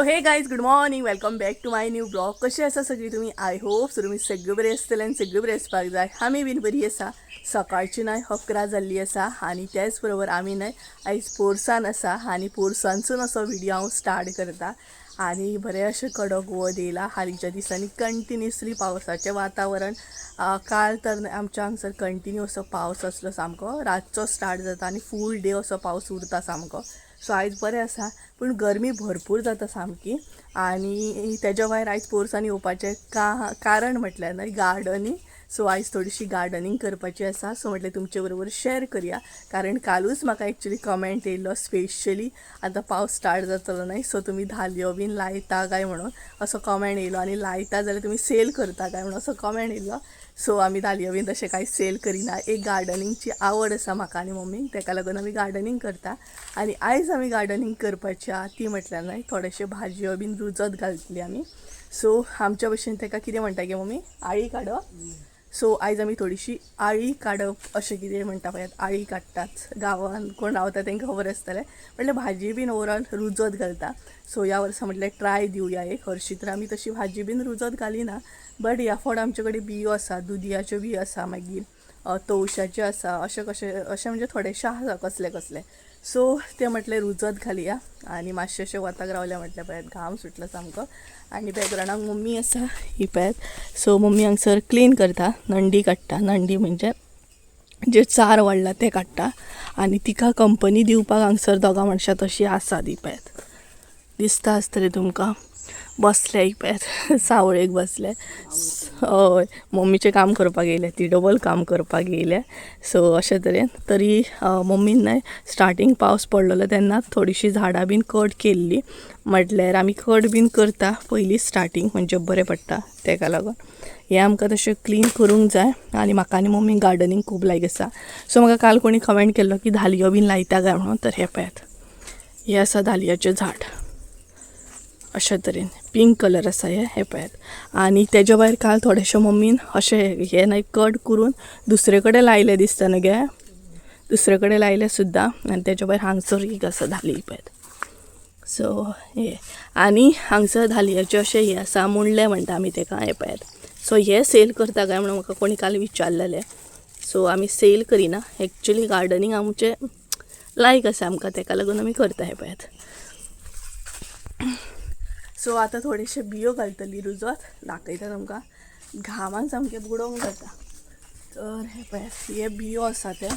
हे guys good morning, welcome back to my new blog. कशी आसा सगळी तुम्ही? आय होप सो तुमी सगळे बरे आसतले आनी सगळे बरे आसपाक जाय. आमी बीन बरी आसा. सकाळची न्हय 11 जाल्ली आसा आनी त्याच बरोबर आमी न्हय आयज पोरसान आसा आनी पोरसांसून असो व्हिडिओ हांव स्टार्ट करता. आणि बरे अशें कडक वत येयला. हालींच्या दिसांनी कंटिन्युअसली पावसाचें वातावरण. काल तर आमच्या हांगसर कंटिन्यू असो पावस आसलो सामको. रातचो स्टार्ट जाता आनी फूल डे असो पावस उरता सामको. सो आयज बरें आसा, पूण गरमी भरपूर जाता सामकी. आणि तेज्या भायर आयज पोरसांनी येवपाचें कारण म्हटल्यार न्हय गार्डनिंग. सो आयज थोडीशी गार्डनिंग करपाची आसा. सो म्हटलें तुमचे बरोबर शेअर करूया. कारण कालूच म्हाका एक्चुली कमेंट येयल्लो स्पेशली आतां पावस स्टार्ट जातलो न्हय, सो तुमी धालयो बीन लायता काय म्हणून असो कमेंट येयलो. आनी लायता जाल्यार तुमी सेल करता काय म्हणून असो कमेंट येयल्लो. सो आमी धालयो बीन तशें कांय सेल करिना. एक गार्डनिंगची आवड आसा म्हाका आनी मम्मीक, तेका लागून आमी गार्डनिंग करता. आनी आयज आमी गार्डनिंग करपाची आहा ती म्हटल्यार न्हय थोडेशे भाजयो बीन रुजत घालतली आमी. सो आमच्या भशेन तेका कितें म्हणटा गे मम्मी? आळी काडप. सो आयज आमी थोडीशी आळी काडप अशें कितें म्हणटा पळयात, आळी काडटात. गांवान कोण रावता तांकां खबर आसतलें. म्हटल्यार भाजी बीन ओवरऑल रुजत घालता. सो ह्या वर्सा म्हटल्यार ट्राय दिवया एक. हरशीं तर आमी तशी भाजी बीन रुजत घालिना, बट ह्या फावट आमचे कडेन बियो आसा. दुदयाच्यो बियो आसा, मागीर तवशाच्यो आसा. अशें म्हणजे थोडेशे आसा कसले कसले. सो ते म्हटलें रुजत घालया. आनी मातशें अशें वताक रावल्या म्हटल्यार पळयात घाम सुटलो सामको. आनी बॅकग्रावंडाक मम्मी आसा ही पळयात. सो मम्मी हांगसर क्लीन करता, नंडी काडटा. नंडी म्हणजे जे चार वाडला ते काडटा. आनी तिका कंपनी दिवपाक हांगसर दोगां मनशां तशीं आसा. ती पळयात दिसता आसतलें तुमकां. बसले ही पळयात सावळेक बसले. हय, मम्मीचें काम करपाक येयले, ती डबल काम करपाक येयले. सो अशे तरेन तरी मम्मीन न्हय स्टार्टींग पावस पडलेलो तेन्ना थोडीशीं झाडां बीन कट केल्ली. म्हटल्यार आमी कट बीन करता पयलीं स्टार्टींग, म्हणजे बरें पडटा तेका लागून. हें आमकां तशें क्लीन करूंक जाय. आनी म्हाका आनी मम्मीक गार्डनिंग खूब लायक आसा. सो म्हाका काल कोणी कमेंट केल्लो की धालयो बीन लायता काय म्हणून. तर हे पळयात, हें आसा धालयाचें झाड. अशा तरेन पिंक कलर आसा हे पळयात. आनी तेज्या भायर काल थोडेशे मम्मीन अशें हे न्हय कट करून दुसरे कडेन लायले दिसता न्हय गे. दुसरे कडेन लायले सुद्दां. आनी तेज्या भायर हांगसर एक आसा धाली पळयात. सो हे आनी हांगसर धालयाचे अशें हे आसा, मुणले म्हणटा आमी तेका. हे पळयात. सो हे सेल करता काय म्हणून म्हाका कोणी काल विचारलेलें. सो आमी सेल करिना. एक्चुली गार्डनिंग आमचें लायक आसा आमकां, तेका लागून आमी करता. हे पळयात. सो आतां थोडेशे बियो घालतली रुजत. दाखयता तुमकां. घामान सामकें बुडोवंक जाता. तर हे पळयात, हे बियो आसा ते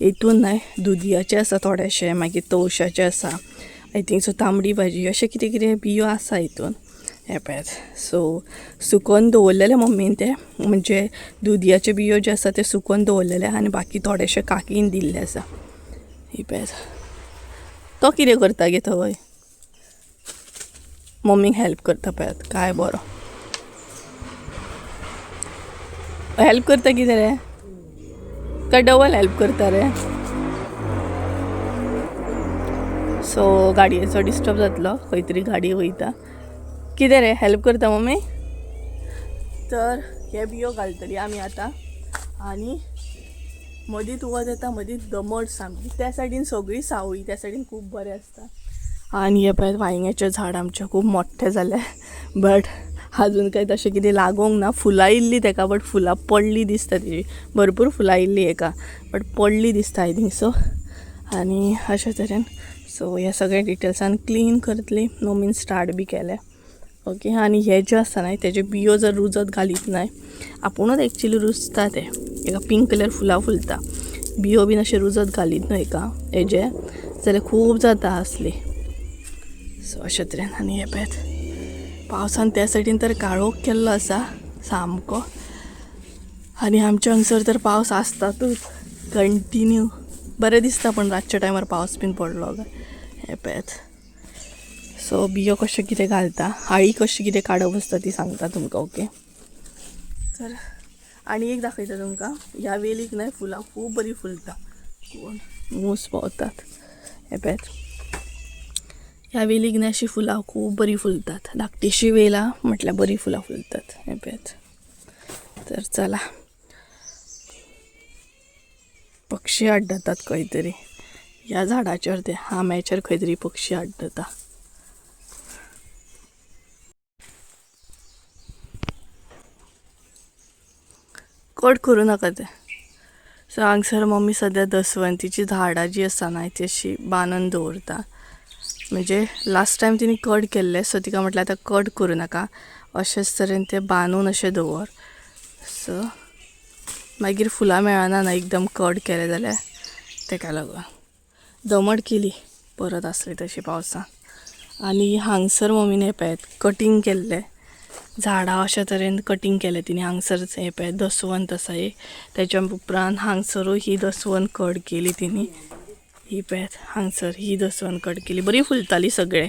हितून न्हय दुदयाचे आसा थोडेशे, मागीर तवशाचे आसा, आय थिंक सो तांबडी भाजी, अशें कितें कितें बियो आसा हितून. हे पळयात. सो सुकोवन दवरलेले मम्मीन ते, म्हणजे दुदयाचे बियो जे आसा ते सुकोवन दवरलेले. आनी बाकी थोडेशे काकीन दिल्ले आसा. ही पळयात. तो कितें करता गे थंय? मम्मीक हेल्प करता पळयात. काय बरो हेल्प करता. कितें रे? काय डबल हेल्प करता रे? सो गाडयेचो डिस्टर्ब जातलो, खंय तरी गाडी वयता. कितें रे हेल्प करता मम्मी? तर हे बियो घालतली आमी आतां. आनी मदींच वत येता, मदींच दमट सामकी. त्या सायडीन सगळी सावळी, त्या सायडीन खूब बरें आसता. आनी हे पळयात वांयग्याचें झाड आमचें खूब मोठ्ठें जालें, बट अजून काही तशें कितें लागोंक ना. फुलां येयल्ली तेका, बट फुलां पडली दिसता तेजी. भरपूर फुलां येयल्ली हेका, बट पडली दिसता आय थिंक सो. आनी अशे तरेन सो हे सगळे डिटेल्सान क्लीन करतली. मम्मीन स्टार्ट बी केलें. ओके. आनी हे जे आसता न्हय तेजे बियो जर रुजत घालीत न्हय, आपुणूच एक्चुली रुजता ते. हेका पिंक कलर फुलां फुलता. बियो बीन अशें रुजत घालीत न्हय का हेजे, जाल्यार खूब जाता आसली. सो अशे तरेन. आनी हे पळयात पावसान त्या सायडीन तर काळोख केल्लो आसा सामको. आनी आमच्या हांगसर तर पावस आसतातूच कंटिन्यू. बरें दिसता, पण रातच्या टायमार पावस बीन पडलो काय. हे पळयात. सो बियो कशें कितें घालता, आळी कशी कितें काडप आसता ती सांगता तुमकां. ओके. तर आनी एक दाखयता तुमकां. ह्या वेलीक न्हय फुलां खूब बरी फुलता. कोण मूस भोंवतात. हे पळयात. ह्या वेलीक न्हय अशी फुलां खूब बरी फुलतात. धाकटीशी वेल आहा म्हटल्यार बरी फुलां फुलतात. हे पळयात. तर चला, पक्षी आड्डतात खंय तरी. ह्या झाडाचेर ते आंब्याचेर खंय तरी पक्षी आड्डता. कट करू नका ते. सो हांगसर मम्मी सद्या दसवंतीची झाडां जी आसा ना ती अशी बांदून दवरता. म्हणजे लास्ट टायम तिने कट केल्ले, सो तिका म्हटल्यार आतां कट करूं नाका, अशेंच तरेन ते बांदून अशें दवर. सो मागीर फुलां मेळना ना एकदम कट केले जाल्यार, तेका लागून दमट केली परत आसली तशी पावसान. आनी हांगसर मम्मीन हे पळयात कटींग केल्ले झाडां अशा तरेन कटींग केले तिने. हांगसर हे पळय दसवंत आसा एक, त्याच्या उपरांत हांगसरूय ही दसवंत कट केली तिने. ही पळयात हांगसर ही दसवंत कट केली, बरी फुलताली सगळे.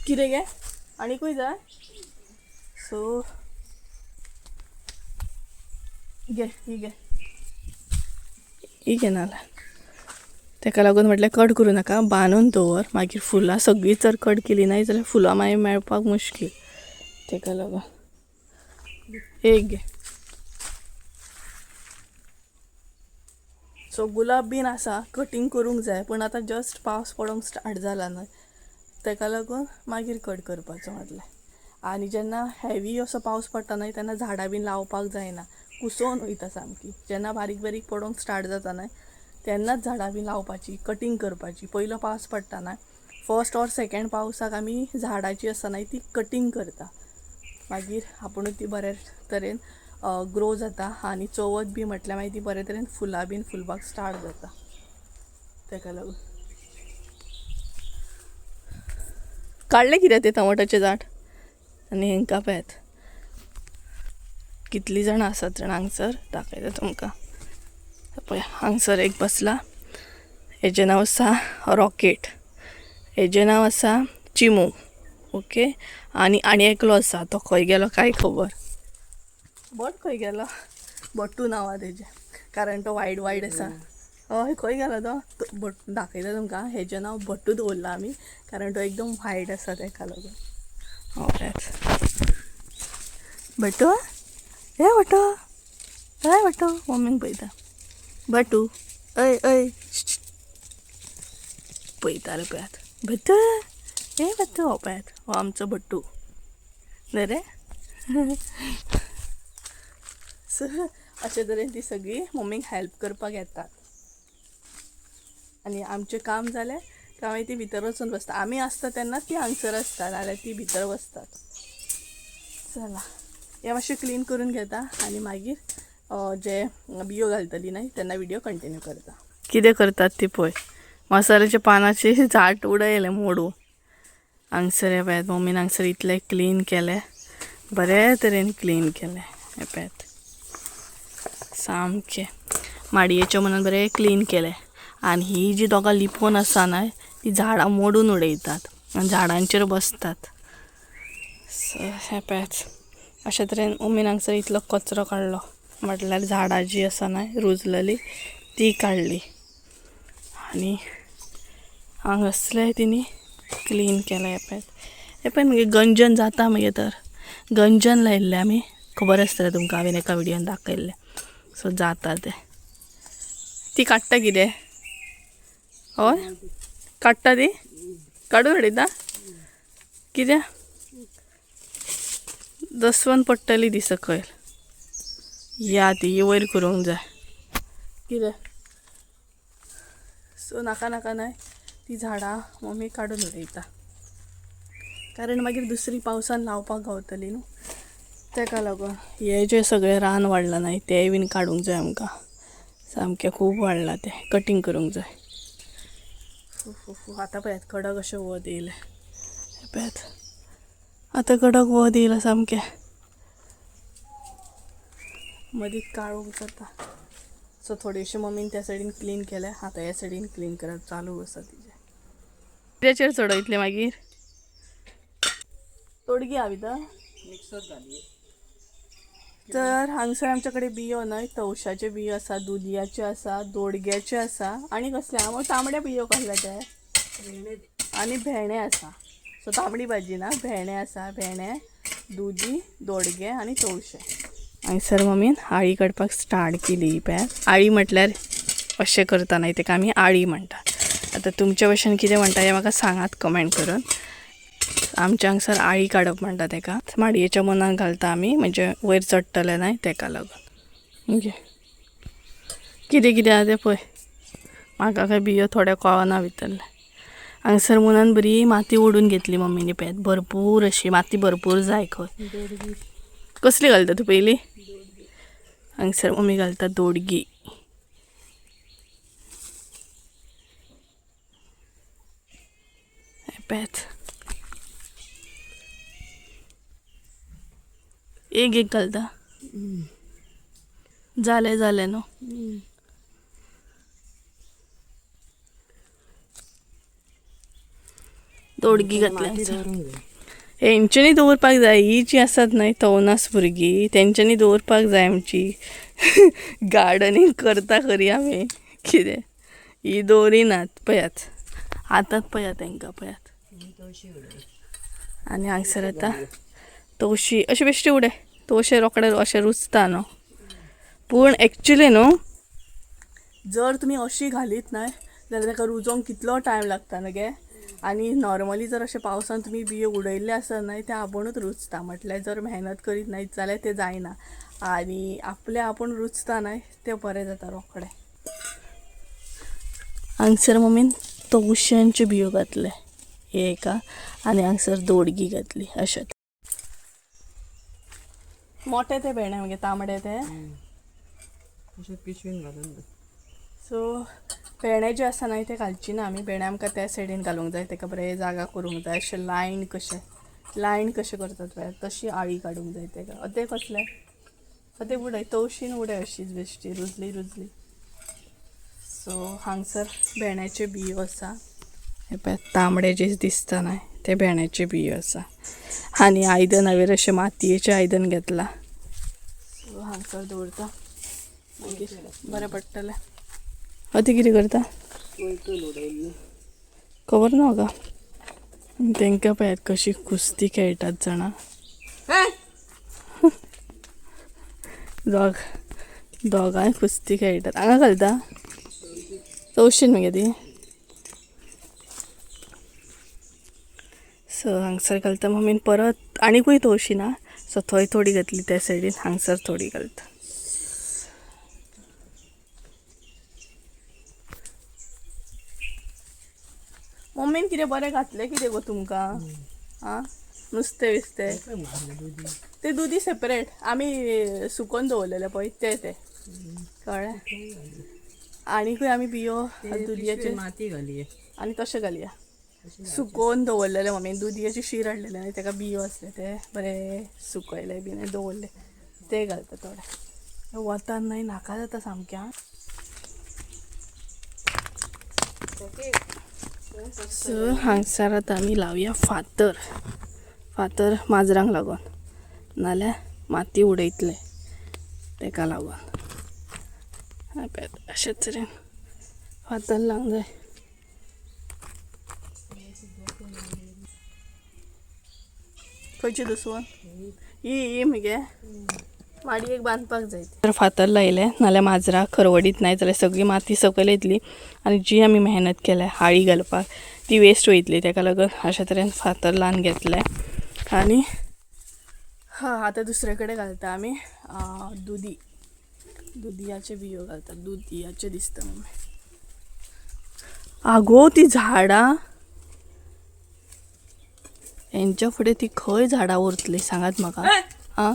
कितें गे आनीकूय जाय? सो घे ही घे, ही घे नाल्यार. तेका लागून म्हटल्यार कट करूं नाका, बांदून दवर. मागीर फुलां सगळीं जर कट केली नाय जाल्यार फुलां मागीर मेळपाक मुश्कील. तेका लागून एक घे. सो गुलाब बीन आसा, कटींग करूंक जाय, पण आतां जस्ट पावस पडोंक स्टार्ट जाला न्हय, तेका लागून मागीर कट करपाचो म्हटलें. आनी जेन्ना हेवी असो पावस पडटा न्हय तेन्ना झाडां बीन लावपाक जायना, कुसोवन वयता सामकी. जेन्ना बारीक बारीक पडोंक स्टार्ट जाता न्हय तेन्नाच झाडां बीन लावपाची, कटींग करपाची. पयलो पावस पडटा न्हय, फर्स्ट ऑर सेकंड पावसाक आमी झाडां जी आसा न्हय ती कटींग करता. मागीर आपुणूच ती बऱ्या तरेन ग्रो जाता. आनी चवथ बी म्हटल्यार मागीर ती बऱ्या तरेन फुलां बीन फुलपाक स्टार्ट जाता. तेका लागून काडले कितें ते टमाटाचे झाड. आनी हेंकां पळयात कितलीं जाणां आसात जाण हांगसर, दाखयता तुमकां. पळय हांगसर एक बसला, हेजें नांव आसा रॉकेट, हेजें नांव आसा चिमू. ओके, आनी एकलो आसा, तो खंय गेलो काय खबर. बट खंय गेलो, बट्टू नांव तेजें, कारण तो वायट वायट आसा. हय खंय गेलो तो बट दाखयता तुमकां. हेजें नांव बट्टू दवरला आमी, कारण तो एकदम वायट आसा तेका लागून. बट्टू हे बट्टू, हय बट्टू मम्मीक पळयता. बट्टू अय अय पळयताले पळयात. बट्टू हे बट्टू, हो पळयात हो आमचो बट्टू न्हय रे. सो अशे तरेन ती सगळीं मम्मीक हेल्प करपाक येतात. आनी आमचें काम जालें काय मागीर ती भितर वचून बसता. आमी आसता तेन्ना ती हांगसर आसता, नाल्यार ती भितर बसतात. चला हे मातशें क्लीन करून घेता आनी मागीर जे बियो घालतली न्हय तेन्ना व्हिडिओ कंटिन्यू करता. कितें करतात ती पळय, मसाल्याच्या पानाची झाट उडयलें मोडून. हांगसर हे पळयात मम्मीन हांगसर इतलें क्लीन केलें, बरे तरेन क्लीन केलें. हे पळयात सामकें माडयेच्या मनान बरें क्लीन केलें. आनी ही जी दोगां लिपोवन आसा न्हय ती झाडां मोडून उडयतात आनी झाडांचेर बसतात. सो हे पळयात अशे तरेन मम्मीन हांगसर इतलो कचरो काडलो, म्हटल्यार झाडां जी आसा न्हय रुजलेली ती काडली. आनी हांगासलें तिणी क्लीन केलें. हे पळयात हे पळय मगे गंजन जाता. मगे तर गंजन लायिल्लें आमी, खबर आसतलें तुमकां, हांवें एका व्हिडियोन दाखयल्लें. सो जाता तें ती काडटा कितें. हय काडटा ती, काडून उडयता कितें. दसवंत पडटली ती सकयल, या ती वयर करूंक जाय कितें. सो नाका नाका न्हय ती झाडां मम्मी काडून उडयता, कारण मागीर दुसरी पावसान लावपाक गावतली न्हू. तेका लागून हे जे सगळें रान वाडलां न्हय तेंय बीन काडूंक जाय आमकां. सामकें खूब वाडलां तें, कटींग करूंक जाय. आतां पळयात कडक अशें वत येयलें. हे पळयात आतां कडक वत येयलां सामकें, मदींच काळोख जाता. सो थोडेशें मम्मीन त्या सायडीन क्लीन केलें, आतां ह्या सायडीन क्लीन करप चालू आसा तिजें. कित्याचेर चडयतलें मागीर तोडगी हांव इथं मिक्सर जाली. तर हांगसर आमचे कडेन बियो न्हय तवशाचे बियो आसा, दुदयाचे आसा, दोडग्याचे आसा, आनी कसले हांव तांबडे बियो कसले ते, आनी भेंडे आसा. सो तांबडी भाजी ना, भेंडे आसा, भेंडे, दुदी, दोडगे आनी तवशे. हांगसर मम्मीन आळी काडपाक स्टार्ट केली. पळयात आळी म्हटल्यार अशें करता न्हय तेका आमी आळी म्हणटात. आतां तुमच्या भाशेन कितें म्हणटा हें म्हाका सांगात कमेंट करून. आमच्या हांगसर आळी काडप म्हणटा तेका. माडयेच्या मनान घालता आमी, म्हणजे वयर चडटले न्हय तेका लागून. ओके कितें कितें आहा तें पळय. म्हाका काय बियो थोड्यो कळना भितरले. हांगसर मुनान बरी माती ओडून घेतली मम्मीने पळय. भरपूर अशी माती भरपूर जाय खंय. कसली घालता तूं पयली? हांगसर मम्मी घालता दोडगी. पॅच एक एक घालता. जालें न्हू. दोडगी घातल्या. हेंच्यांनी दवरपाक जाय. ही जी आसात न्हय तवनास भुरगीं तेंच्यांनी दवरपाक जाय आमची. गार्डनींग करता खरी आमी कितें ही दवरिनात पयात. आतांत पया तेंकां पयात. आनी हांगसर आतां तवशी अशी बेश्टी उडय. तवशे रोकडे अशें रुचता न्हू. पूण एक्चुली न्हू जर तुमी अशी घालीत न्हय जाल्यार ताका रुजोवंक कितलो टायम लागता न्हय गे. आनी नॉर्मली जर अशें पावसान तुमी बियो उडयल्ले आसत न्हय ते आपुणूच रुजता. म्हटल्यार जर मेहनत करीत नाहीत जाल्यार ते जायना. आनी आपले आपूण रुजता न्हय ते बरें जाता रोखडे. हांगसर मम्मीन तवश्यांचे बियो घातले हे एका आनी हांगसर दोडगी घातली. अशेंच मोठे ते भेणे मगे तांबडे ते पिशवीन घालून. सो भेणे जे आसा न्हय ते घालची ना आमी. भेणे आमकां त्या सायडीन घालूंक जाय. ताका बरें जागा करूंक जाय. अशें लायन कशें करतात पळय तशी आळी काडूंक जाय ताका. अदे कसले अदे उडय तवशीन उडय अशीच बेश्टी रुजली. सो हांगसर भेण्याचे बियो आसा. हे पळय तांबडे जे दिसता न्हय ते भेण्याचे बियो आसा. आनी आयदन हांवें अशें मातयेचें आयदन घेतला. सो हांगसर दवरता मागीर बरें पडटलें. अती कितें करता खबर ना म्हाका. तांकां पळयात कशी कुस्ती खेळटात जाणा. दोगांय कुस्ती खेळटात. हांगा घालता तवशीन मगे ती. सो हांगसर घालता मम्मीन परत आनीकूय तवशी ना. सो थंय थोडी घातली त्या सायडीन. हांगसर थोडी घालता. मम्मीन कितें बरें घातलें कितें गो तुमकां? आं नुस्तें बिस्तें ते दुदी सेपरेट आमी सुकोवन दवरलेले पळय ते कळ्ळें. आनीकूय आमी बियो दुदयाचे माती घाली आनी तशें घालया. सुकोवन दवरलेले मम्मीन दुदयाची शीर हाडलेले आनी ताका बियो आसले ते बरें सुकयले बीन दवरले ते घालता थोडे. वतान न्हय नाका जाता सामक्या. सो हांगसर आतां आमी लावया फातर माजरांक लागून नाल्यार माती उडयतले ताका लागून. अशेंच तरेन फातर लावंक जाय. खंयची दुसवण ही मगे माडयेक बांदपाक जाय. तर फातर लायले नाल्यार माजरां खरवडीत नाय जाल्यार सगळी माती सकयल येतली आनी जी आमी मेहनत केल्या हाळी घालपाक ती वेस्ट वयतली. ताका लागून अशे तरेन फातर लावन घेतले. आनी आतां दुसरे कडेन घालता आमी दुदयाचे बियो घालता. दुदयाचे दिसता मम्मी. आगो ती झाडां हेंच्या फुडें ती खंय झाडां उरतली सांगात म्हाका. आं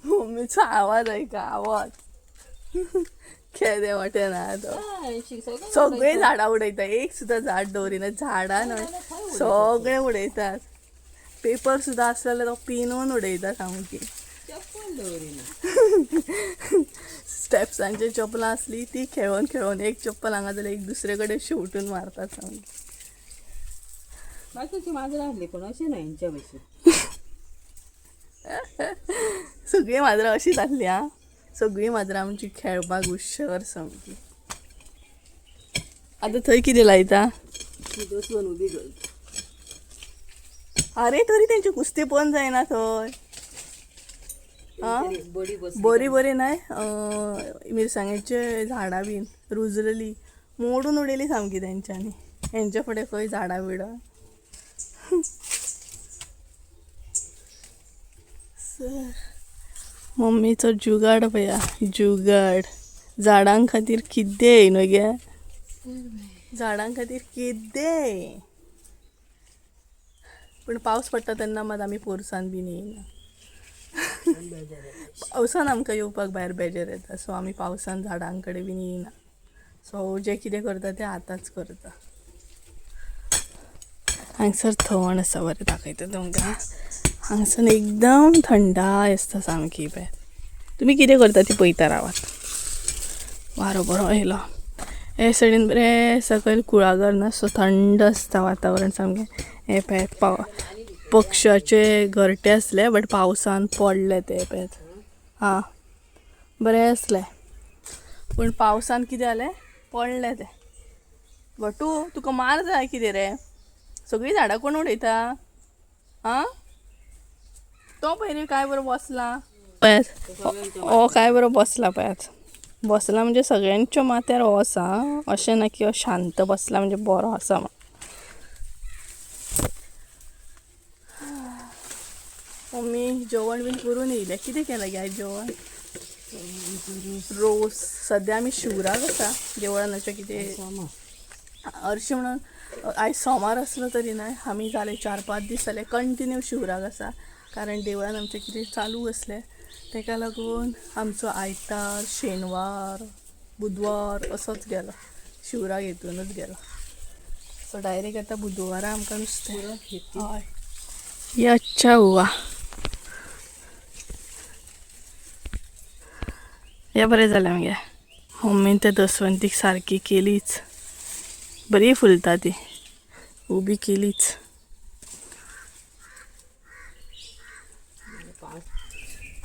मम्मीचो आवाज ऐका आवाज. खेदे वाटे ना तो सगळे झाडां उडयता. एक सुद्दां झाड दवरिना. झाडां न्हय सगळे उडयतात. पेपर सुद्दां आसलें जाल्यार तो पिनून उडयता सामकी. स्टेप्सांची चपलां आसली ती खेळोन एक चप्पल हांगा जाल्यार एक दुसरे कडेन शेवटून मारतात सामकी. बाकीची माजरां आहली पण अशी ना हेंच्या भशेन. सगळीं माजरां अशीच आहली. आं सगळीं माजरां आमची खेळपाक हुशार सामकी. आतां थंय कितें लायता? उबी घालता. अरे तरी तेंची कुस्ती बंद जायना थंय. बरी नाय मिरसांगेचे झाडां बीन रुजलेली मोडून उडयली सामकी तेंच्यांनी. हेंच्या फुडें खंय झाडां बिडां. मम्मीचो जुगाड पया जुगाड झाडां खातीर किद्दे न्हू गे झाडां खातीर किद्दे. पण पावस पडटा तेन्ना मात आमी पोरसान बीन येयना. पावसान आमकां येवपाक भायर बेजार येता सो आमी पावसान झाडां कडेन बीन येयना. सो जें कितें करता तें आतांच करता. हांगसर थंड आसा बरें दाखयता तुमकां. हांगसर एकदम थंडाय आसता सामकी पळय. तुमी कितें करता ती पळयता रावात. वारो बरो येयलो. हे सायडीन बरें सकयल कुळागर ना सो थंड आसता वातावरण सामकें. हे पळयात पक्ष्याचे घरटे आसले बट पावसान पडले ते पळयात. हां बरें आसले पूण पावसान कितें जालें पडले ते. बटू तुका मार जाय कितें रे. सगळीं झाडां कोण उडयता. आं तो पयलीं काय बरो बसला पळयात. हो काय बरो बसला पळयात. बसला म्हणजे सगळ्यांच्या माथ्यार हो आसा. अशें ना की हो शांत बसला म्हणजे बरो आसा. मम्मी जेवण बीन करून येयलें. कितें केलें गे आयज जेवण. रोस सद्या आमी शिवराक आसा देवळान अशें कितें हरशीं म्हणून आयज सोमार आसलो तरी न्हय आमी जाले 4-5 दीस जाले कंटिन्यू शिवराक आसा. कारण देवळान आमचें कितें चालू आसलें तेका लागून आमचो आयतार शेनवार बुधवार असोच गेलो. शिवराक हेतूनच गेलो. सो डायरेक्ट आतां बुधवारा आमकां नुस्तें. हय ये अच्छा हुआ. हे बरें जालें मगे. मम्मीन त्या दसवंतीक सारकी केलीच. बरी फुलता ती उबी केलीच.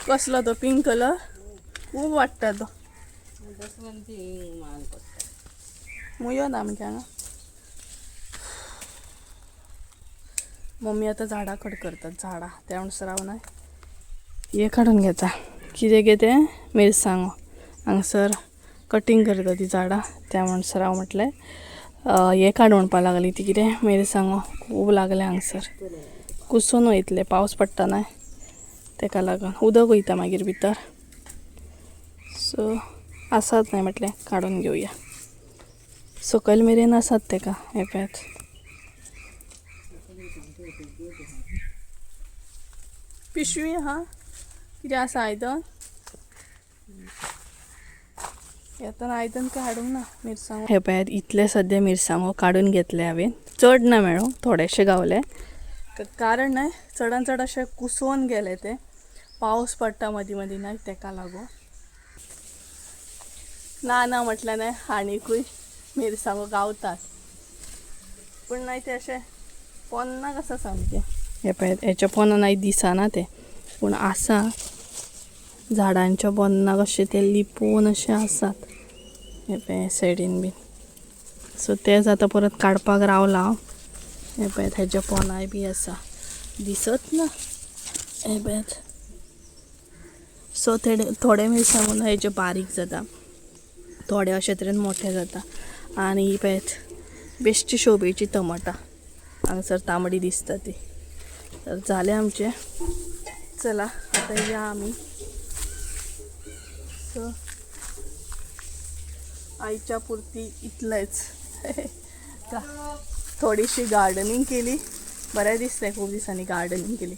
कसलो तो पिंक कलर खूब वाडटा तो. मुयो ना आमच्या हांगा. मम्मी आतां झाडां कट करतात. झाडां त्या अनुसार हांव ना हे काडून घेता. कितें गे तें मिरसांगो हांगसर कटींग करता ती झाडां त्या म्हणसर हांव म्हटलें हे काडून म्हणपा लागली ती कितें मिरसांगो खूब लागले हांगसर. कुसून वयतले पावस पडटा न्हय तेका लागून उदक वयता मागीर भितर. सो आसात न्हय म्हटलें काडून घेवया. सकयल मेरेन आसात तेका. हे पळयात पिशवी आहा कितें आसा आयदन. येतान आयदन काय हाडूंक ना मिरसांगो. हे पळयात इतले सद्या मिरसांगो काडून घेतले हांवें. चड ना मेळो थोडेशे गावले. कारण न्हय चडान चड अशें कुसोवन गेले ते. पावस पडटा मदीं मदीं न्हय तेका लागून. ना म्हटल्यार न्हय आनीकूय मिरसांगो गावतात पूण न्हय ते अशें पोन्नाक आसा सामके. हे पळयात हेच्या पोंदान आयज दिसना ते पूण आसा झाडांच्या पोंदाक अशें ते लिपोवन अशें आसात. हे पळय सायडीन बीन. सो तेच आतां परत काडपाक रावला हांव. हे पळयात हेच्या पोंदाय बी आसा दिसत ना. हे पळयात सो थोडे मिरसांगो हेचे बारीक जाता थोडे अशे तरेन मोठे जाता. आनी ही पळयात बेश्टी शोबेची टमाटां हांगसर तांबडी दिसता ती. तर जालें आमचें. चला आतां या आमी. सो आयच्या पुरती इतलेंच. थोडीशी गार्डनिंग केली. बरें दिसलें खूब दिसांनी गार्डनिंग केली.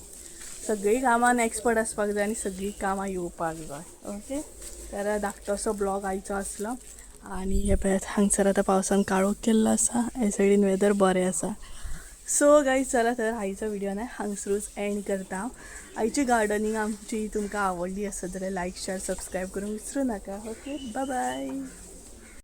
सगळीं कामान एक्सपर्ट आसपाक जाय आनी सगळीं कामां येवपाक जाय. ओके तर धाकटोसो ब्लॉग आयचो आसलो. आनी हे पळयात हांगसर आतां पावसान काळोख केल्लो आसा. हे सायडीन वेदर बरें आसा. सो गायज चला तर आयचो व्हिडिओ न्हय हांगसरूच एंड करता हांव. आयची गार्डनिंग आमची तुमकां आवडली आसत जाल्यार लायक शेअर सबस्क्रायब करूंक विसरूं नाका. Okay bye bye.